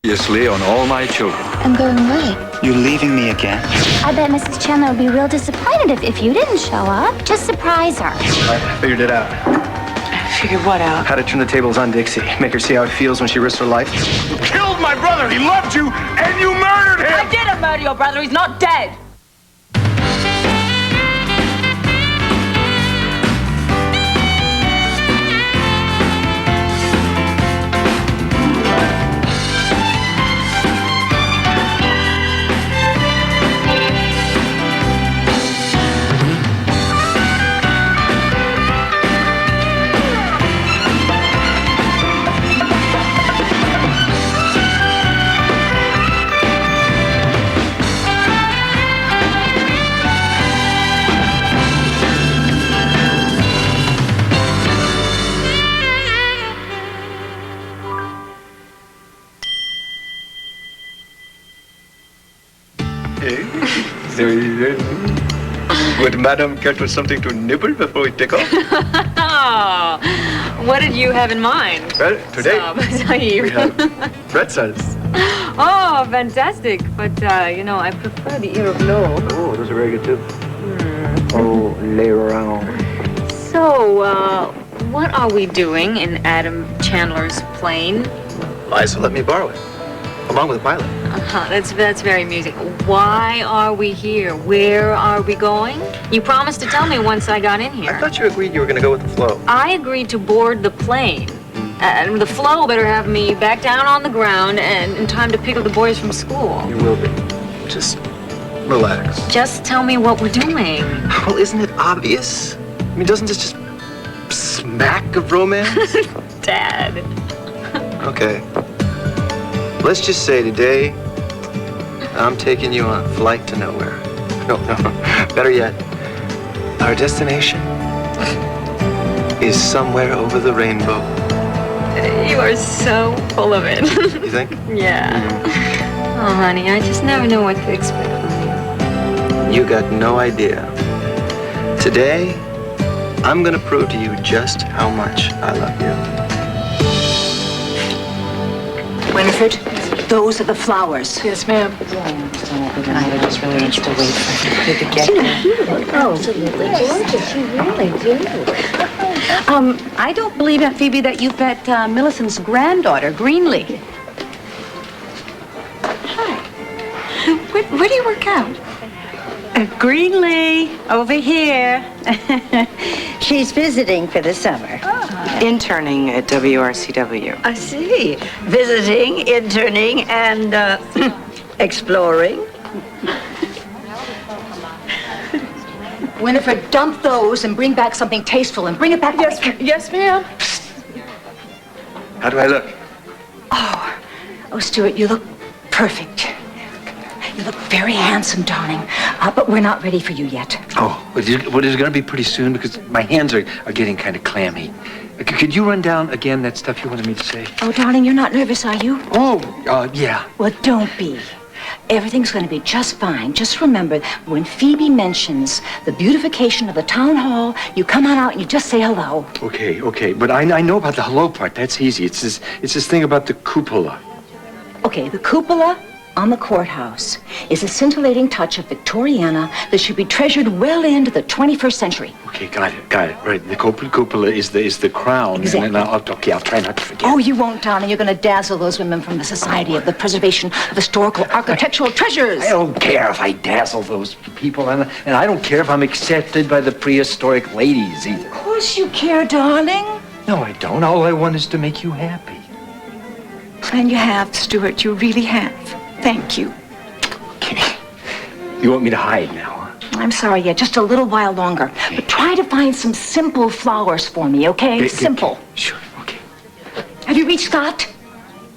Seriously on all my children. I'm going away. You leaving me again? I bet Mrs. Chandler would be real disappointed if you didn't show up. Just surprise her. I figured it out. Figured what out? How to turn the tables on Dixie. Make her see how it feels when she risks her life. You killed my brother. He loved you, and you murdered him. I didn't murder your brother. He's not dead. Would Madame care to something to nibble before we take off? Oh, what did you have in mind? Well, today we have pretzels. Oh, fantastic. But, I prefer the ear of Lo. Oh, those are very good too. Oh, lay around. So, what are we doing in Adam Chandler's plane? Liza let me borrow it, along with Violet. That's very amusing. Why are we here? Where are we going? You promised to tell me once I got in here. I thought you agreed you were going to go with the flow. I agreed to board the plane. And the flow better have me back down on the ground and in time to pick up the boys from school. You will be. Just relax. Just tell me what we're doing. Well, isn't it obvious? I mean, doesn't this just smack of romance? Dad. Okay. Let's just say today, I'm taking you on a flight to nowhere. No, better yet, our destination is somewhere over the rainbow. You are so full of it. You think? Yeah. Oh, honey, I just never know what to expect from You got no idea. Today, I'm gonna prove to you just how much I love you. Winifred, those are the flowers. Yes, ma'am. I just really need to wait for you to get here. Oh, absolutely gorgeous. You really do. I don't believe, Aunt Phoebe, that you've met Millicent's granddaughter, Greenlee. Hi. Where do you work out? Greenlee, over here. She's visiting for the summer. Interning at WRCW. I see. Visiting, interning, and exploring. Winifred, dump those and bring back something tasteful and bring it back. Yes, ma'am. How do I look? Oh, Stuart, you look perfect. You look very handsome, darling. But we're not ready for you yet. Oh, well, it's going to be pretty soon because my hands are getting kind of clammy. Could you run down again that stuff you wanted me to say? Oh, darling, you're not nervous, are you? Oh, yeah. Well, don't be. Everything's going to be just fine. Just remember, when Phoebe mentions the beautification of the town hall, you come on out and you just say hello. Okay. But I know about the hello part. That's easy. It's this thing about the cupola. Okay, the cupola on the courthouse is a scintillating touch of Victoriana that should be treasured well into the 21st century. Okay, got it. Right, the cupola is the crown. Exactly. And I'll try not to forget. Oh, you won't, darling. You're going to dazzle those women from the Society of the Preservation of Historical Architectural Treasures. I don't care if I dazzle those people, and I don't care if I'm accepted by the prehistoric ladies either. Of course you care, darling. No, I don't. All I want is to make you happy. And you have, Stuart. You really have. Thank you. Okay. You want me to hide now, huh? I'm sorry, yeah, just a little while longer. Okay. But try to find some simple flowers for me, okay? Simple. Sure, okay. Have you reached Scott?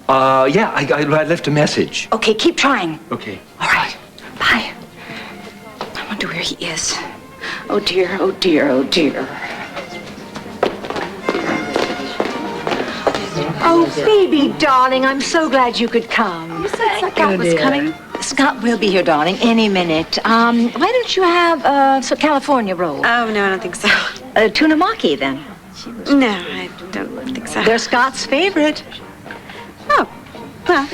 Yeah, I left a message. Okay, keep trying. Okay. All right. Bye. I wonder where he is. Oh, dear, oh, dear, oh, dear. Oh, Phoebe, darling, I'm so glad you could come. You said Scott was coming. Scott will be here, darling, any minute. Why don't you have some California rolls? Oh, no, I don't think so. Tuna maki, then. No, I don't think so. They're Scott's favorite. Oh, well,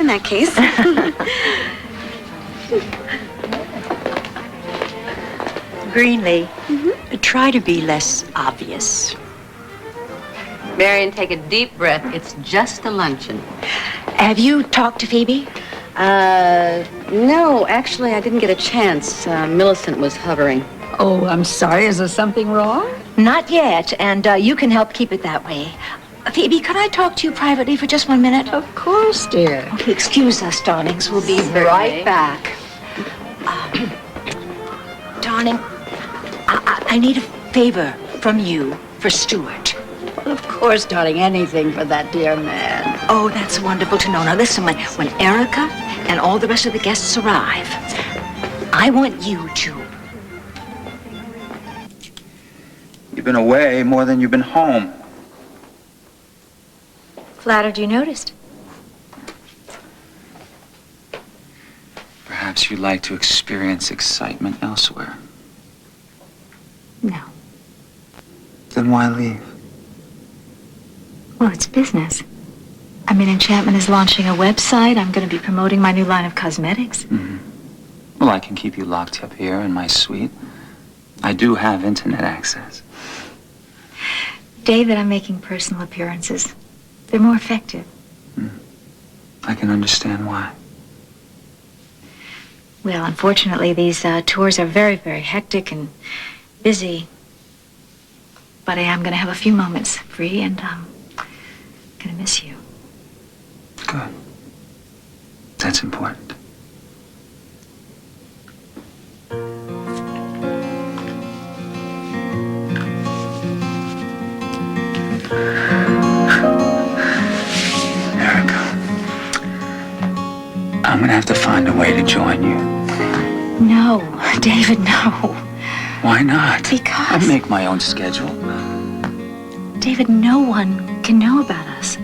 in that case. Greenlee, try to be less obvious. Marion, take a deep breath. It's just a luncheon. Have you talked to Phoebe? No, actually, I didn't get a chance. Millicent was hovering. Oh, I'm sorry. Is there something wrong? Not yet, and you can help keep it that way. Phoebe, could I talk to you privately for just 1 minute? Of course, dear. Okay, excuse us, darlings. We'll be Certainly. right back. Darling, I need a favor from you for Stuart. Of course, darling. Anything for that dear man. Oh, that's wonderful to know. Now listen, when Erica and all the rest of the guests arrive, I want you to... You've been away more than you've been home. Flattered you noticed. Perhaps you'd like to experience excitement elsewhere. No. Then why leave? Well, it's business. I mean, Enchantment is launching a website. I'm going to be promoting my new line of cosmetics. Well, I can keep you locked up here in my suite. I do have internet access. David, I'm making personal appearances. They're more effective. I can understand why. Well, unfortunately, these tours are very, very hectic and busy. But I am going to have a few moments free, and going to miss you. Good. That's important. Erica, I'm gonna have to find a way to join you. No, David, no. Why not? Because- I make my own schedule. David, no one can know about us.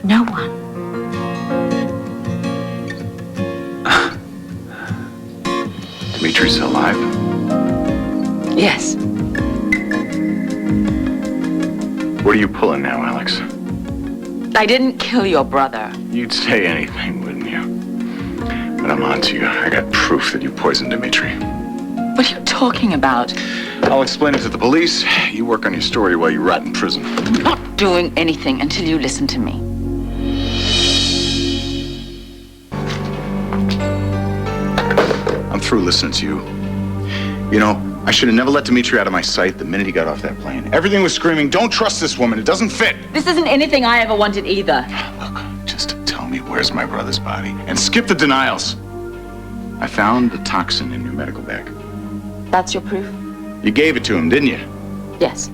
No one. Dimitri's alive? Yes. What are you pulling now, Alex? I didn't kill your brother. You'd say anything, wouldn't you? But I'm on to you. I got proof that you poisoned Dimitri. What are you talking about? I'll explain it to the police. You work on your story while you rot in prison. I'm not doing anything until you listen to me. I'm through listening to you. You know, I should have never let Dimitri out of my sight the minute he got off that plane. Everything was screaming, don't trust this woman. It doesn't fit. This isn't anything I ever wanted either. Look, just tell me where's my brother's body. And skip the denials. I found the toxin in your medical bag. That's your proof? You gave it to him, didn't you? Yes.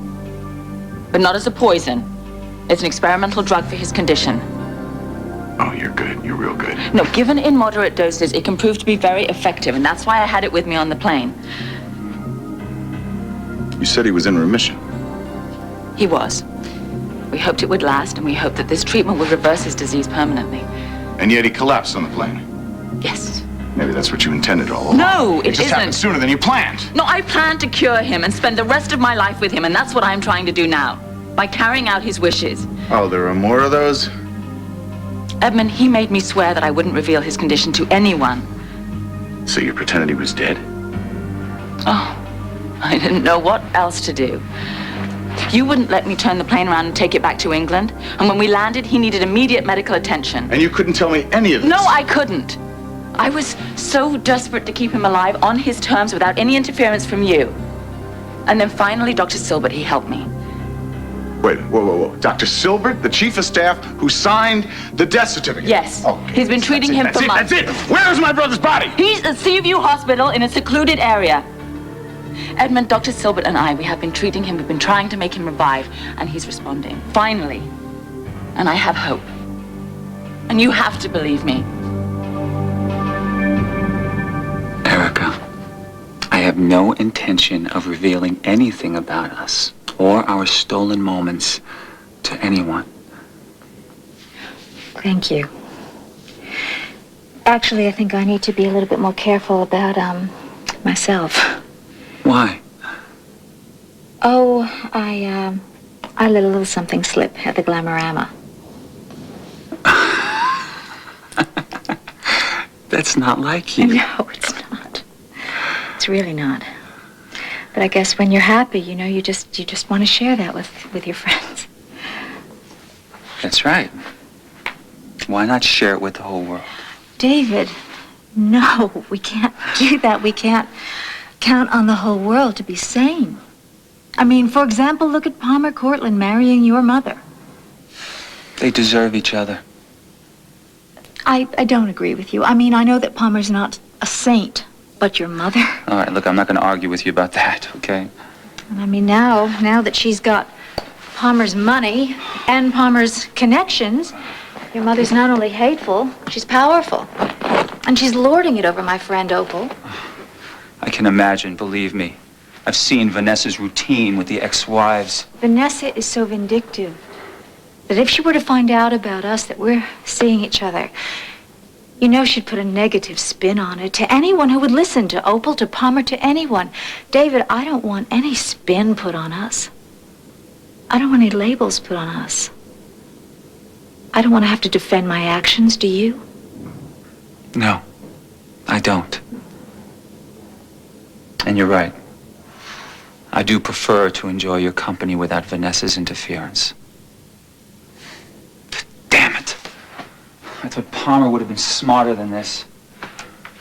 But not as a poison. It's an experimental drug for his condition. Oh, you're good. You're real good. No, given in moderate doses, it can prove to be very effective, and that's why I had it with me on the plane. You said he was in remission. He was. We hoped it would last, and we hoped that this treatment would reverse his disease permanently. And yet he collapsed on the plane. Yes. Maybe that's what you intended all along. No, It it just isn't. happened sooner than you planned. No, I plan to cure him and spend the rest of my life with him, and that's what I'm trying to do now, by carrying out his wishes. Oh, there are more of those? Edmund, he made me swear that I wouldn't reveal his condition to anyone. So you pretended he was dead? Oh, I didn't know what else to do. You wouldn't let me turn the plane around and take it back to England, and when we landed, he needed immediate medical attention. And you couldn't tell me any of this? No, I couldn't. I was so desperate to keep him alive on his terms without any interference from you. And then finally, Dr. Silbert, he helped me. Wait, whoa. Dr. Silbert, the chief of staff who signed the death certificate? Yes. Oh, He's been treating him for months. That's it. Where's my brother's body? He's at Seaview Hospital in a secluded area. Edmund, Dr. Silbert and I, we have been treating him. We've been trying to make him revive, and he's responding. Finally. And I have hope. And you have to believe me. Erica, I have no intention of revealing anything about us or our stolen moments to anyone. Thank you. Actually, I think I need to be a little bit more careful about, myself. Why? Oh, I let a little something slip at the Glamorama. That's not like you. No, it's not. It's really not. But I guess when you're happy, you know, you just want to share that with your friends. That's right. Why not share it with the whole world? David, no, we can't do that. We can't count on the whole world to be sane. I mean, for example, look at Palmer Cortland marrying your mother. They deserve each other. I don't agree with you. I mean, I know that Palmer's not a saint, but your mother. All right, look, I'm not going to argue with you about that, okay? And I mean, now that she's got Palmer's money and Palmer's connections, your mother's not only hateful, she's powerful. And she's lording it over my friend Opal. I can imagine, believe me. I've seen Vanessa's routine with the ex-wives. Vanessa is so vindictive that if she were to find out about us, that we're seeing each other, you know she'd put a negative spin on it to anyone who would listen, to Opal, to Palmer, to anyone. David, I don't want any spin put on us. I don't want any labels put on us. I don't want to have to defend my actions, do you? No, I don't. And you're right. I do prefer to enjoy your company without Vanessa's interference. Damn it. I thought Palmer would have been smarter than this.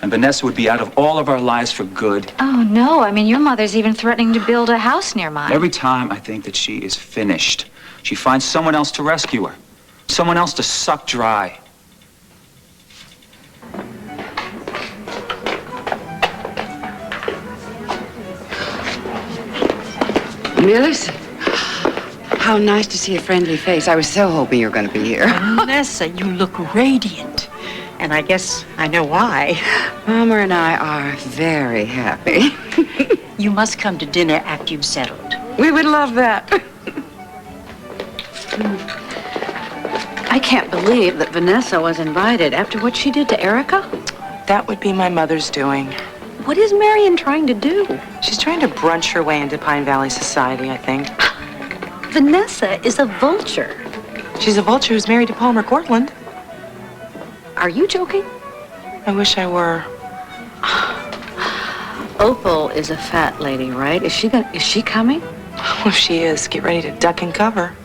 And Vanessa would be out of all of our lives for good. Oh, no. I mean, your mother's even threatening to build a house near mine. Every time I think that she is finished, she finds someone else to rescue her. Someone else to suck dry. Millicent, how nice to see a friendly face. I was so hoping you were going to be here. Vanessa, you look radiant. And I guess I know why. Palmer and I are very happy. You must come to dinner after you've settled. We would love that. I can't believe that Vanessa was invited after what she did to Erica. That would be my mother's doing. What is Marion trying to do? She's trying to brunch her way into Pine Valley society, I think. Vanessa is a vulture. She's a vulture who's married to Palmer Cortland. Are you joking? I wish I were. Opal is a fat lady, right? Is she coming? Oh, if she is, get ready to duck and cover.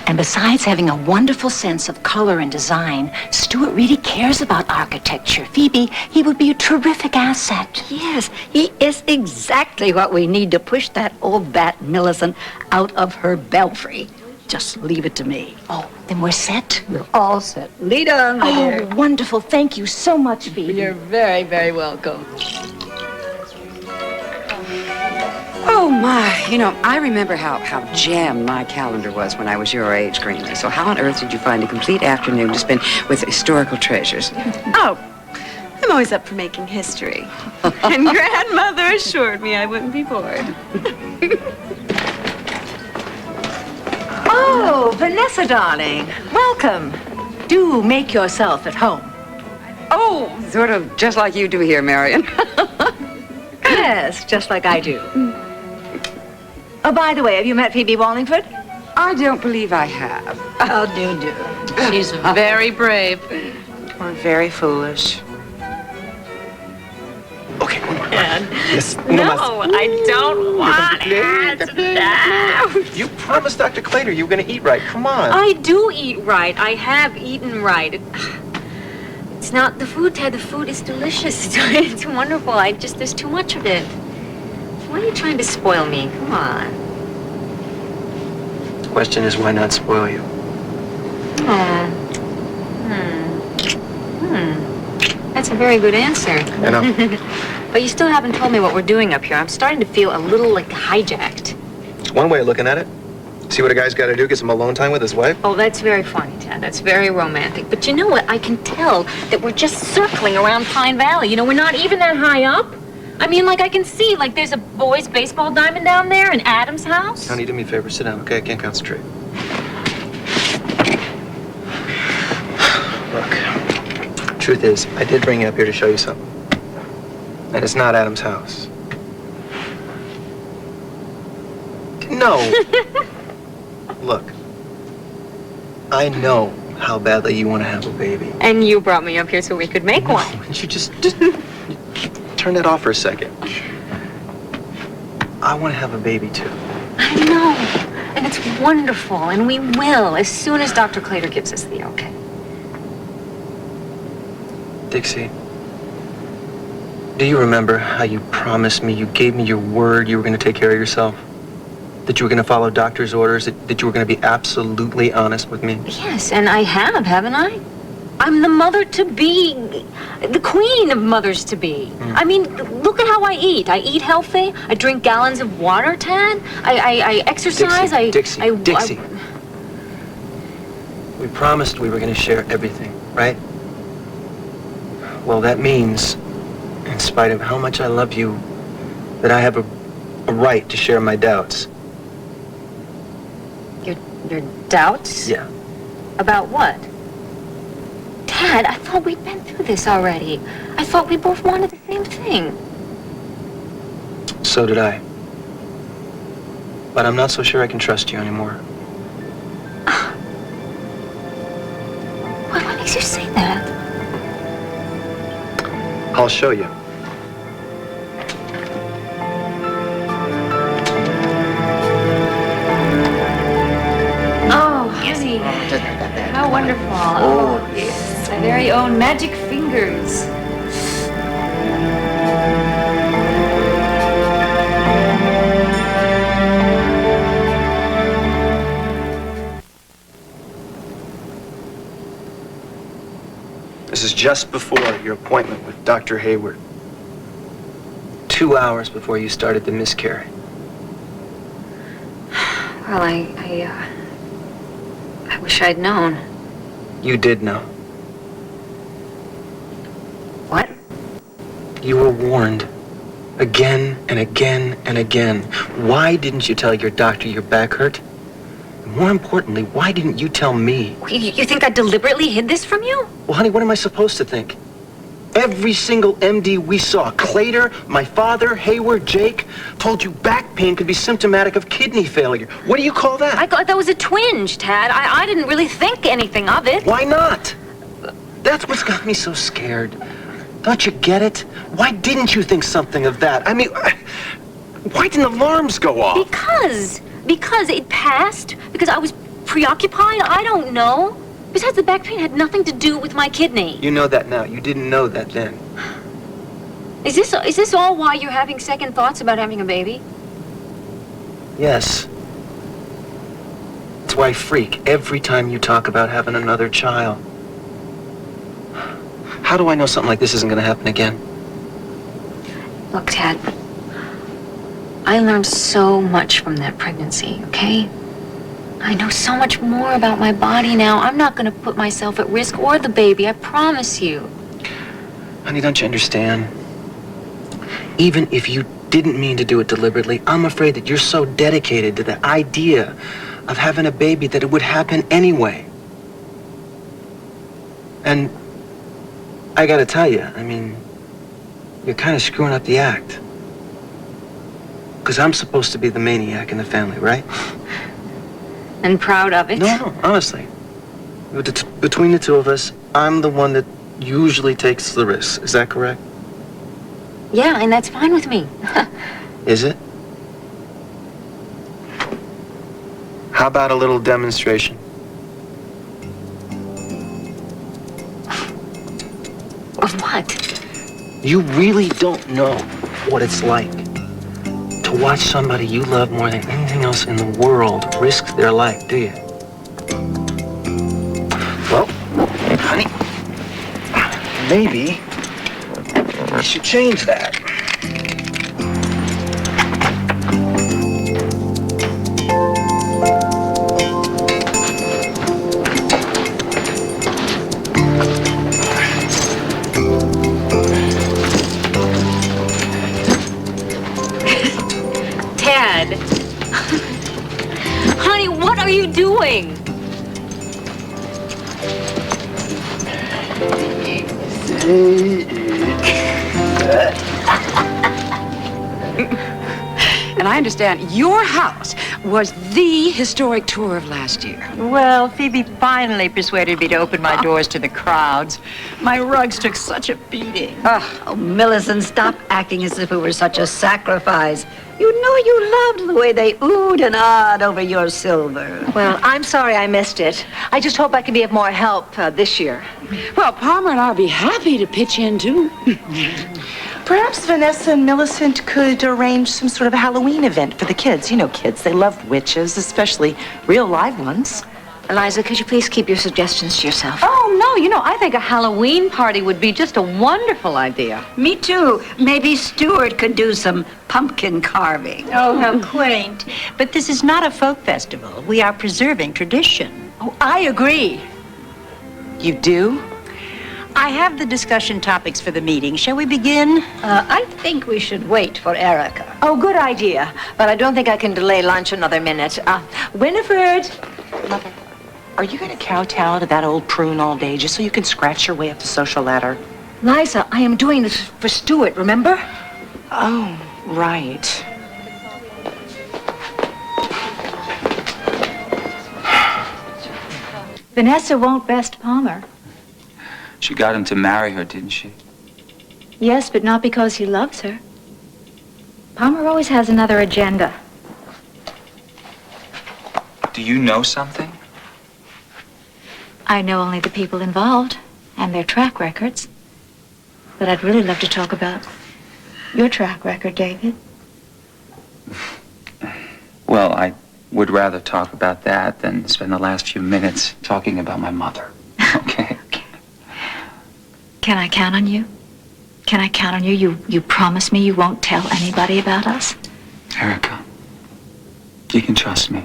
And besides having a wonderful sense of color and design, Stuart really cares about architecture. Phoebe, he would be a terrific asset. Yes, he is exactly what we need to push that old bat Millicent out of her belfry. Just leave it to me. Oh, then we're set? We're all set. Lead on, my dear. Oh, wonderful. Thank you so much, Phoebe. You're very, very welcome. Oh, my. You know, I remember how jammed my calendar was when I was your age, Greenlee. So how on earth did you find a complete afternoon to spend with historical treasures? Oh, I'm always up for making history. And Grandmother assured me I wouldn't be bored. Oh, Vanessa, darling. Welcome. Do make yourself at home. Oh, sort of just like you do here, Marion. Yes, just like I do. Oh, by the way, have you met Phoebe Wallingford? I don't believe I have. Oh, do. She's very brave. Or very foolish. Okay, yes. No, I don't want it. No. You promised Dr. Clater you were going to eat right. Come on. I do eat right. I have eaten right. It's not the food, Ted. The food is delicious. It's wonderful. There's too much of it. Why are you trying to spoil me? Come on. The question is, why not spoil you? That's a very good answer. I know. But you still haven't told me what we're doing up here. I'm starting to feel a little like hijacked. It's one way of looking at it. See what a guy's got to do, get some alone time with his wife? Oh, that's very funny, Ted. That's very romantic. But you know what? I can tell that we're just circling around Pine Valley. You know, we're not even that high up. I mean, like, I can see, like, there's a boys' baseball diamond down there in Adam's house. Honey, do me a favor. Sit down, okay? I can't concentrate. Look, truth is, I did bring you up here to show you something. And it's not Adam's house. No. Look, I know how badly you want to have a baby. And you brought me up here so we could make one. Wouldn't you just turn that off for a second? I want to have a baby too. I know. And it's wonderful. And we will as soon as Dr. Clater gives us the okay. Dixie, do you remember how you promised me, you gave me your word you were going to take care of yourself? That you were going to follow doctor's orders, that you were going to be absolutely honest with me? Yes, and I have, haven't I? I'm the mother-to-be, the queen of mothers-to-be. I mean, look at how I eat. I eat healthy. I drink gallons of water, Tad. I exercise. Dixie. We promised we were going to share everything, right? Well, that means, in spite of how much I love you, that I have a right to share my doubts. Your doubts? Yeah. About what? Dad, I thought we'd been through this already. I thought we both wanted the same thing. So did I. But I'm not so sure I can trust you anymore. What makes you say that? I'll show you. Oh, honey. How wonderful. Oh, yes. My very own magic fingers. This is just before your appointment with Dr. Hayward. 2 hours before you started to miscarry. Well, I wish I'd known. You did know. What? You were warned. Again and again and again. Why didn't you tell your doctor your back hurt? More importantly, why didn't you tell me? You think I deliberately hid this from you? Well, honey, what am I supposed to think? Every single MD we saw, Clater, my father, Hayward, Jake, told you back pain could be symptomatic of kidney failure. What do you call that? I thought that was a twinge, Tad. I didn't really think anything of it. Why not? That's what's got me so scared. Don't you get it? Why didn't you think something of that? I mean, why didn't alarms go off? Because it passed? Because I was preoccupied? I don't know. Besides, the back pain had nothing to do with my kidney. You know that now. You didn't know that then. Is this all why you're having second thoughts about having a baby? Yes. That's why I freak every time you talk about having another child. How do I know something like this isn't going to happen again? Look, Tad, I learned so much from that pregnancy, okay? I know so much more about my body now. I'm not going to put myself at risk or the baby, I promise you. Honey, don't you understand? Even if you didn't mean to do it deliberately, I'm afraid that you're so dedicated to the idea of having a baby that it would happen anyway. And I gotta tell you, I mean, you're kind of screwing up the act. Because I'm supposed to be the maniac in the family, right? And proud of it? No, honestly. Between the two of us, I'm the one that usually takes the risks. Is that correct? Yeah, and that's fine with me. Is it? How about a little demonstration? Of what? You really don't know what it's like to watch somebody you love more than anything else in the world risk their life, do you? Well, honey, maybe we should change that. Tad. Honey, what are you doing? And I understand your house was the historic tour of last year. Well, Phoebe finally persuaded me to open my doors to the crowds. My rugs took such a beating. Oh, Millicent, stop acting as if it were such a sacrifice. You know you loved the way they oohed and ahed over your silver. Well, I'm sorry I missed it. I just hope I can be of more help this year. Well, Palmer and I'll be happy to pitch in, too. Perhaps Vanessa and Millicent could arrange some sort of Halloween event for the kids. You know, kids, they love witches, especially real live ones. Eliza, could you please keep your suggestions to yourself? Oh, no, you know, I think a Halloween party would be just a wonderful idea. Me too. Maybe Stuart could do some pumpkin carving. Oh, how quaint. But this is not a folk festival. We are preserving tradition. Oh, I agree. You do? I have the discussion topics for the meeting. Shall we begin? I think we should wait for Erica. Oh, good idea. But I don't think I can delay lunch another minute. Winifred. Mother, are you going to kowtow to that old prune all day just so you can scratch your way up the social ladder? Liza, I am doing this for Stuart, remember? Oh, right. Vanessa won't best Palmer. She got him to marry her, didn't she? Yes, but not because he loves her. Palmer always has another agenda. Do you know something? I know only the people involved and their track records. But I'd really love to talk about your track record, David. Well, I would rather talk about that than spend the last few minutes talking about my mother. Okay? Can I count on you? Can I count on you? You promise me you won't tell anybody about us? Erica, you can trust me.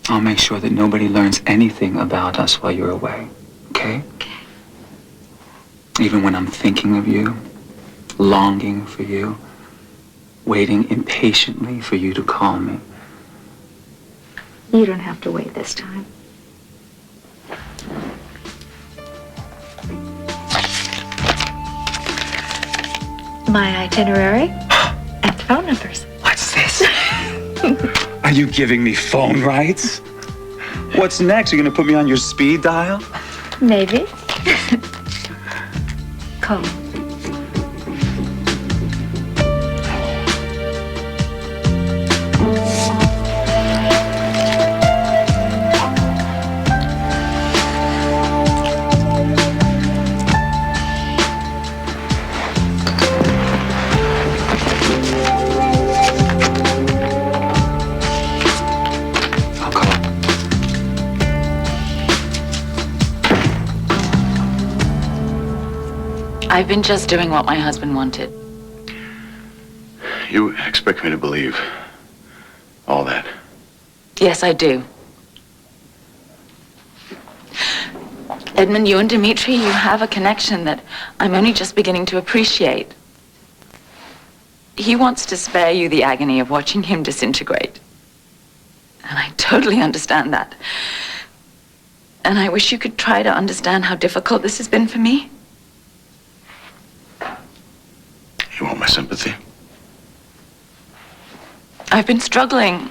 I'll make sure that nobody learns anything about us while you're away. Okay? Okay. Even when I'm thinking of you, longing for you, waiting impatiently for you to call me. You don't have to wait this time. My itinerary and phone numbers. What's this? Are you giving me phone rights? What's next? You're gonna put me on your speed dial? Maybe. Call. I've been just doing what my husband wanted. You expect me to believe all that? Yes, I do. Edmund, you and Dimitri, you have a connection that I'm only just beginning to appreciate. He wants to spare you the agony of watching him disintegrate. And I totally understand that. And I wish you could try to understand how difficult this has been for me. You want my sympathy? I've been struggling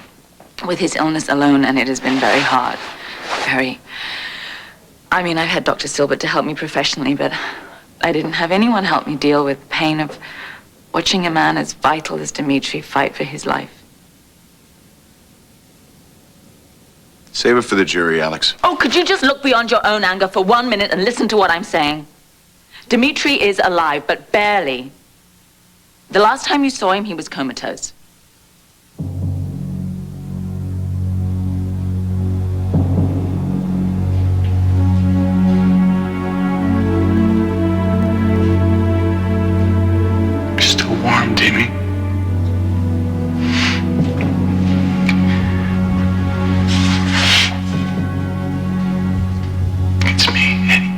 with his illness alone, and it has been very hard. Very. I mean, I've had Dr. Silbert to help me professionally, but I didn't have anyone help me deal with the pain of watching a man as vital as Dimitri fight for his life. Save it for the jury, Alex. Oh, could you just look beyond your own anger for 1 minute and listen to what I'm saying? Dimitri is alive, but barely. The last time you saw him, he was comatose. You're still warm, Timmy. It's me, Eddie.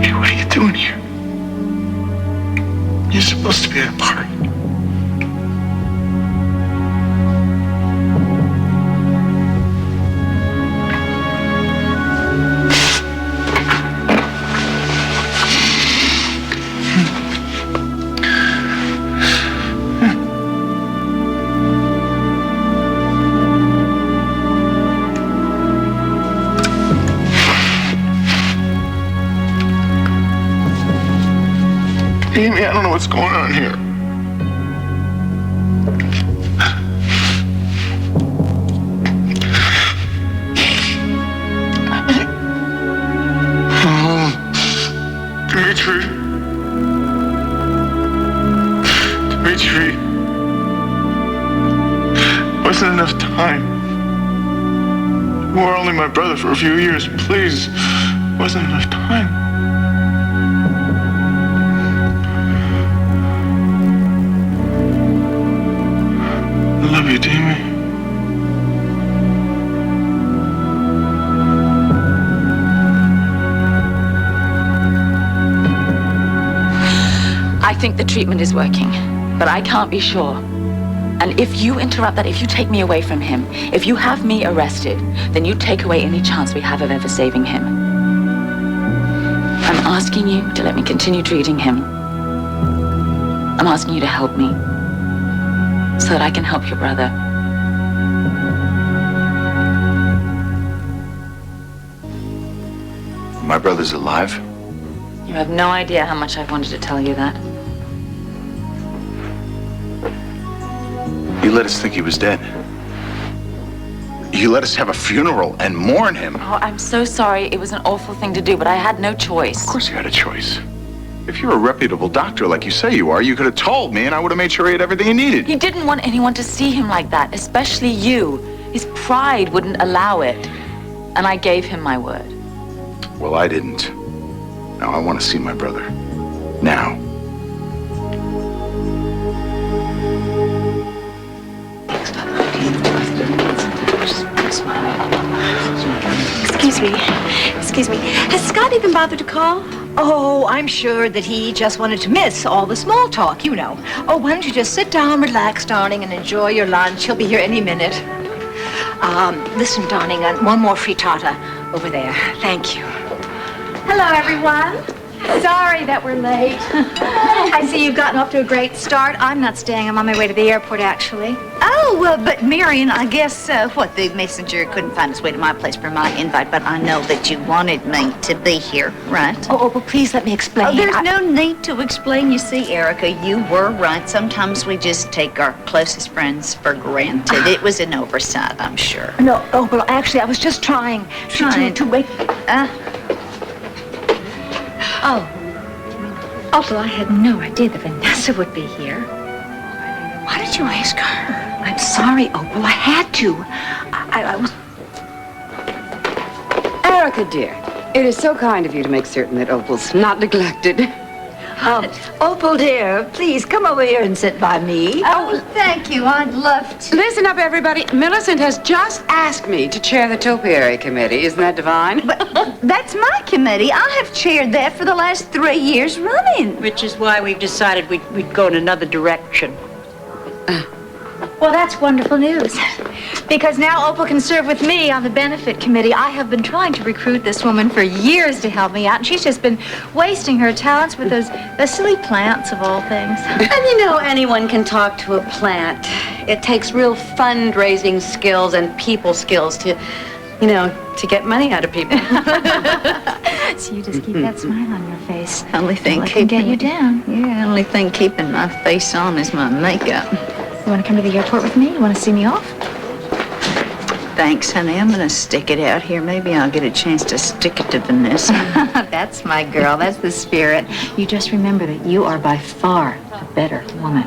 Hey, what are you doing here? You're supposed to be at a party. Amy, I don't know what's going on here. Dimitri. Wasn't enough time. You were only my brother for a few years. Please. Wasn't enough time. I love you, Demi. I think the treatment is working, but I can't be sure. And if you interrupt that, if you take me away from him, if you have me arrested, then you take away any chance we have of ever saving him. I'm asking you to let me continue treating him. I'm asking you to help me so that I can help your brother. My brother's alive? You have no idea how much I've wanted to tell you that. You let us think he was dead. You let us have a funeral and mourn him. Oh, I'm so sorry. It was an awful thing to do, but I had no choice. Of course you had a choice. If you're a reputable doctor like you say you are, you could have told me and I would have made sure he had everything he needed. He didn't want anyone to see him like that, especially you. His pride wouldn't allow it. And I gave him my word. Well, I didn't. Now I want to see my brother. Now. Excuse me. Has Scott even bothered to call? Oh, I'm sure that he just wanted to miss all the small talk, you know. Oh, why don't you just sit down, relax, darling, and enjoy your lunch. He'll be here any minute. Listen, darling, one more frittata over there. Thank you. Hello, everyone. Sorry that we're late. I see you've gotten off to a great start. I'm not staying. I'm on my way to the airport, actually. Oh, well, but Marion, I guess, the messenger couldn't find his way to my place for my invite, but I know that you wanted me to be here, right? Oh, but please let me explain. Oh, there's no need to explain. You see, Erica, you were right. Sometimes we just take our closest friends for granted. It was an oversight, I'm sure. No, well, actually, I was just trying to wake... Oh, well, I had no idea that Vanessa would be here. Why did you ask her? I'm sorry, Opal. I had to. I was... Erica, dear, it is so kind of you to make certain that Opal's not neglected. Opal, dear, please come over here and sit by me. Oh, thank you. I'd love to. Listen up, everybody. Millicent has just asked me to chair the topiary committee. Isn't that divine? But that's my committee. I have chaired that for the last 3 years running. Which is why we've decided we'd go in another direction. Well, that's wonderful news. Because now Opal can serve with me on the benefit committee. I have been trying to recruit this woman for years to help me out, and she's just been wasting her talents with those silly plants of all things. And you know, anyone can talk to a plant. It takes real fundraising skills and people skills to get money out of people. So you just keep that smile on your face. Only thing Let them get you down. Yeah, only thing keeping my face on is my makeup. You want to come to the airport with me? You want to see me off? Thanks, honey. I'm gonna stick it out here. Maybe I'll get a chance to stick it to Vanessa. That's my girl. That's the spirit. You just remember that you are by far the better woman.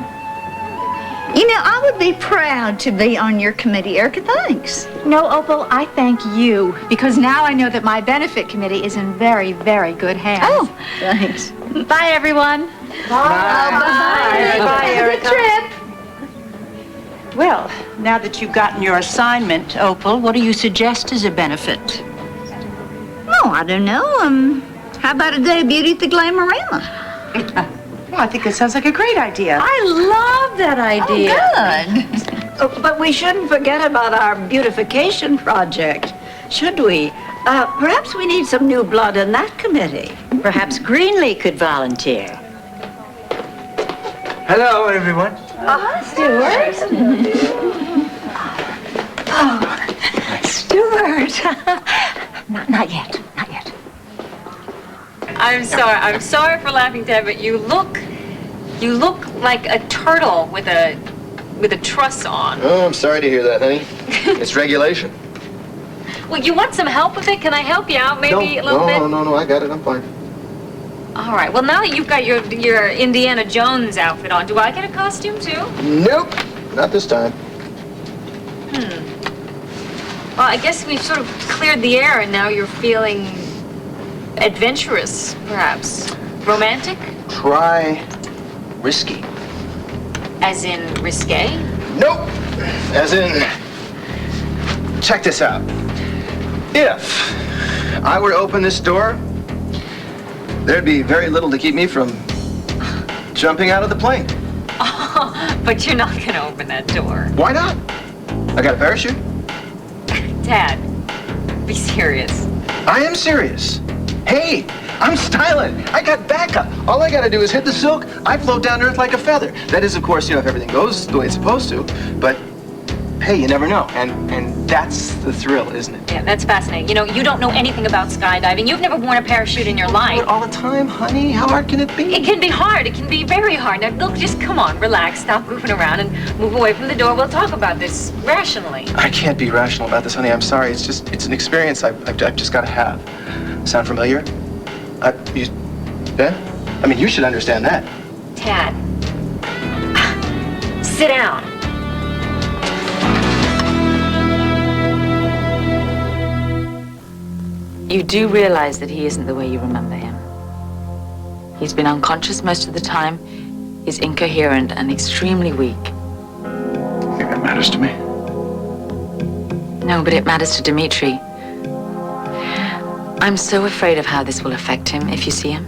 You know, I would be proud to be on your committee, Erica. Thanks. No, Opal, I thank you, because now I know that my benefit committee is in very, very good hands. Oh, thanks. Bye, everyone. Bye. Bye, Erica. Trip. Well, now that you've gotten your assignment, Opal, what do you suggest as a benefit? Oh, I don't know. How about a day of beauty at the Glamorama? Well, I think it sounds like a great idea. I love that idea. Oh, good. But we shouldn't forget about our beautification project, should we? Perhaps we need some new blood in that committee. Perhaps Greenlee could volunteer. Hello, everyone. Stuart. Stuart. Not yet. I'm sorry for laughing, Dad, but you look You look like a turtle with a truss on. Oh, I'm sorry to hear that, honey. It's regulation. Well, you want some help with it? Can I help you out maybe a little bit? No, I got it. I'm fine. All right. Well, now that you've got your Indiana Jones outfit on, do I get a costume too? Nope, not this time. Well, I guess we've sort of cleared the air and now you're feeling adventurous, perhaps. Romantic? Try risky. As in risque? Nope. As in, check this out. If I were to open this door, there'd be very little to keep me from jumping out of the plane. Oh, but you're not going to open that door. Why not? I got a parachute. Dad, be serious. I am serious. Hey, I'm styling. I got backup. All I gotta do is hit the silk. I float down to earth like a feather. That is, of course, if everything goes the way it's supposed to. But hey, you never know. And that's the thrill, isn't it? Yeah, that's fascinating. You know, you don't know anything about skydiving. You've never worn a parachute in your life. But all the time, honey. How hard can it be? It can be hard. It can be very hard. Now, look, just come on, relax, stop goofing around, and move away from the door. We'll talk about this rationally. I can't be rational about this, honey. I'm sorry. It's an experience I've just got to have. Sound familiar? Ben? I mean, you should understand that. Tad, sit down. You do realize that he isn't the way you remember him. He's been unconscious most of the time. He's incoherent and extremely weak. You think that matters to me? No, but it matters to Dimitri. I'm so afraid of how this will affect him if you see him.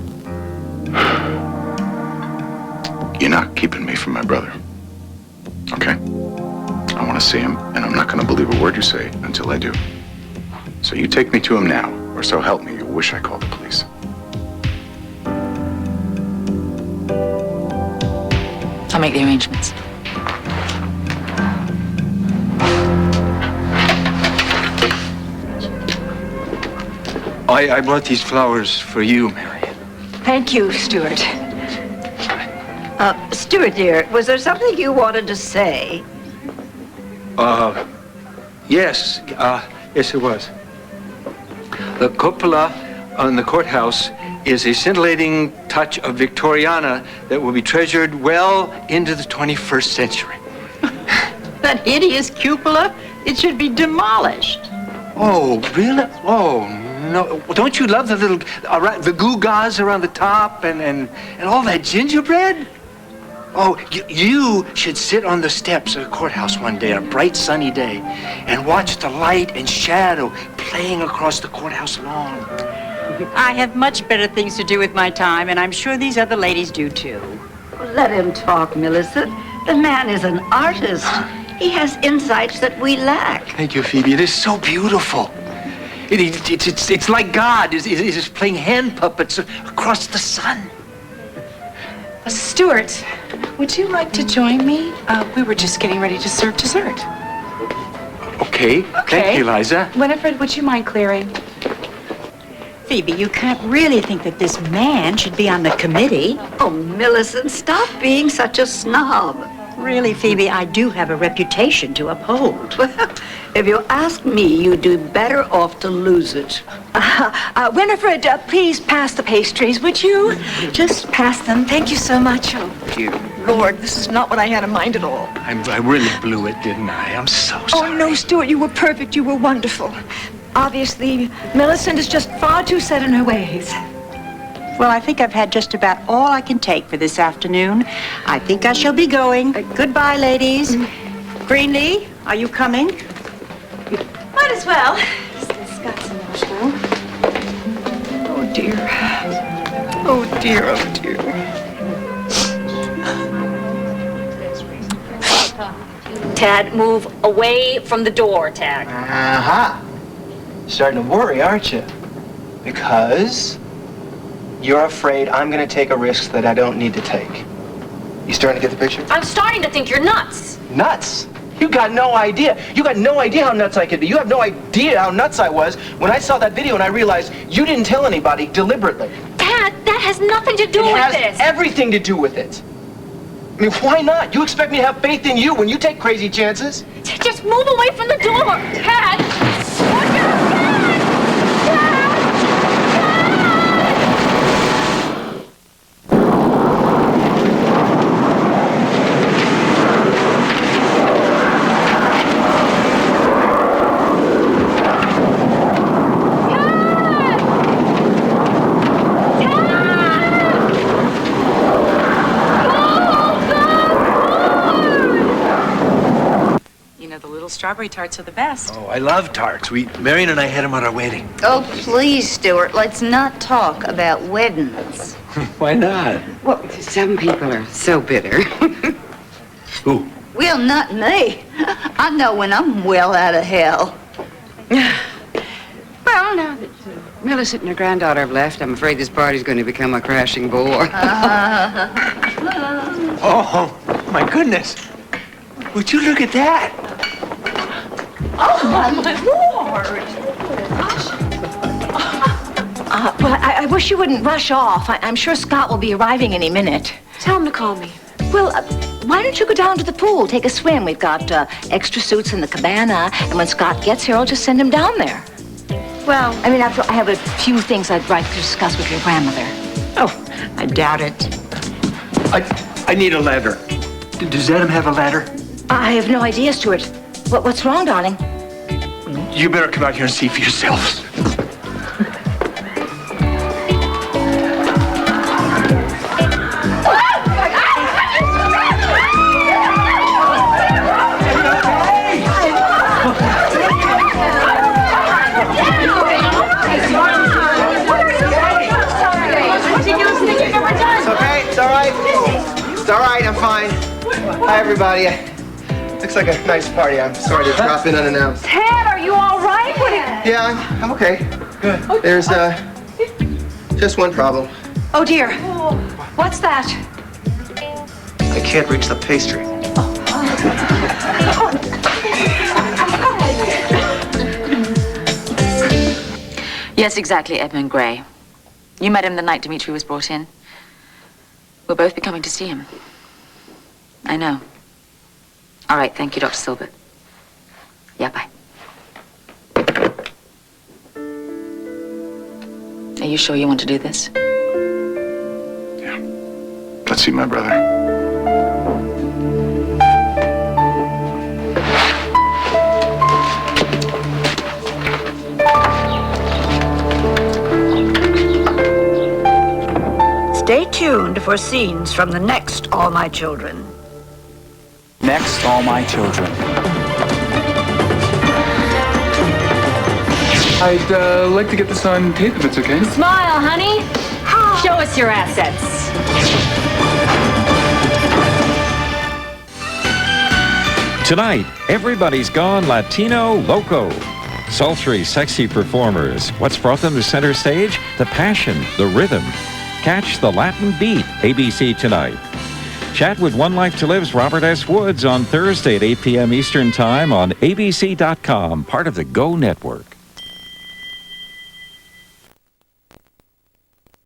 You're not keeping me from my brother. Okay? I want to see him, and I'm not going to believe a word you say until I do. So you take me to him now, or so help me, you'll wish I called the police. I'll make the arrangements. I brought these flowers for you, Marion. Thank you, Stuart. Stuart, dear, was there something you wanted to say? Yes, yes it was. The cupola on the courthouse is a scintillating touch of Victoriana that will be treasured well into the 21st century. That hideous cupola, it should be demolished. Oh, really? Oh, no. Don't you love the little, the gewgaws around the top and all that gingerbread? Oh, you should sit on the steps of the courthouse one day, a bright sunny day, and watch the light and shadow playing across the courthouse lawn. I have much better things to do with my time, and I'm sure these other ladies do too. Let him talk, Millicent. The man is an artist. He has insights that we lack. Thank you, Phoebe. It is so beautiful. It's like God is playing hand puppets across the sun. Stuart, would you like to join me? We were just getting ready to serve dessert. Okay. Thank you, Liza. Winifred, would you mind clearing? Phoebe, you can't really think that this man should be on the committee. Oh, Millicent, stop being such a snob. Really, Phoebe, I do have a reputation to uphold. Well, if you ask me, you'd do better off to lose it. Winifred, please pass the pastries, would you? Just pass them. Thank you so much. Oh, dear Lord, this is not what I had in mind at all. I really blew it, didn't I? I'm so sorry. Oh, no, Stuart, you were perfect. You were wonderful. Obviously, Millicent is just far too set in her ways. Well, I think I've had just about all I can take for this afternoon. I think I shall be going. Goodbye, ladies. Greenlee, are you coming? Might as well. Since Scott's in Nashville. Oh, dear. Oh, dear, oh, dear. Tad, move away from the door, Tad. Aha. Starting to worry, aren't you? Because you're afraid I'm going to take a risk that I don't need to take. You starting to get the picture? I'm starting to think you're nuts. Nuts? You got no idea. You got no idea how nuts I could be. You have no idea how nuts I was when I saw that video and I realized you didn't tell anybody deliberately. Tad, that has nothing to do with It has this. everything to do with it. I mean, why not? You expect me to have faith in you when you take crazy chances? Just move away from the door. Ted! Strawberry tarts are the best. Oh, I love tarts. Marion and I had them at our wedding. Oh, please, Stuart, let's not talk about weddings. Why not? Well, some people are so bitter. Who? Well, not me. I know when I'm well out of hell. Well, now that Millicent and her granddaughter have left, I'm afraid this party's going to become a crashing bore. Oh, my goodness. Would you look at that? Oh, my Lord! Well, I wish you wouldn't rush off. I'm sure Scott will be arriving any minute. Tell him to call me. Well, why don't you go down to the pool, take a swim? We've got extra suits in the cabana, and when Scott gets here, I'll just send him down there. Well, I mean, after I have a few things I'd like to discuss with your grandmother. oh, I doubt it. I need a ladder. Does Adam have a ladder? I have no idea, Stuart. What's wrong, darling? You better come out here and see for yourselves. It's okay. It's all right. It's all right. I'm fine. Hi, everybody. Looks like a nice party. I'm sorry to drop in unannounced. Ted, are you all right? Yeah, I'm okay. Good. There's just one problem. Oh, dear. What's that? I can't reach the pastry. Yes, exactly, Edmund Gray. You met him the night Dimitri was brought in. We'll both be coming to see him. I know. All right, thank you, Dr. Silbert. Yeah, bye. Are you sure you want to do this? Yeah. Let's see my brother. Stay tuned for scenes from the next All My Children. Next, All My Children. I'd like to get this on tape if it's okay. Smile, honey. Show us your assets. Tonight, Everybody's Gone Latino Loco. Sultry, sexy performers. What's brought them to center stage? The passion, the rhythm. Catch the Latin beat, ABC Tonight. Chat with One Life to Live's Robert S. Woods on Thursday at 8 p.m. Eastern Time on ABC.com, part of the Go Network.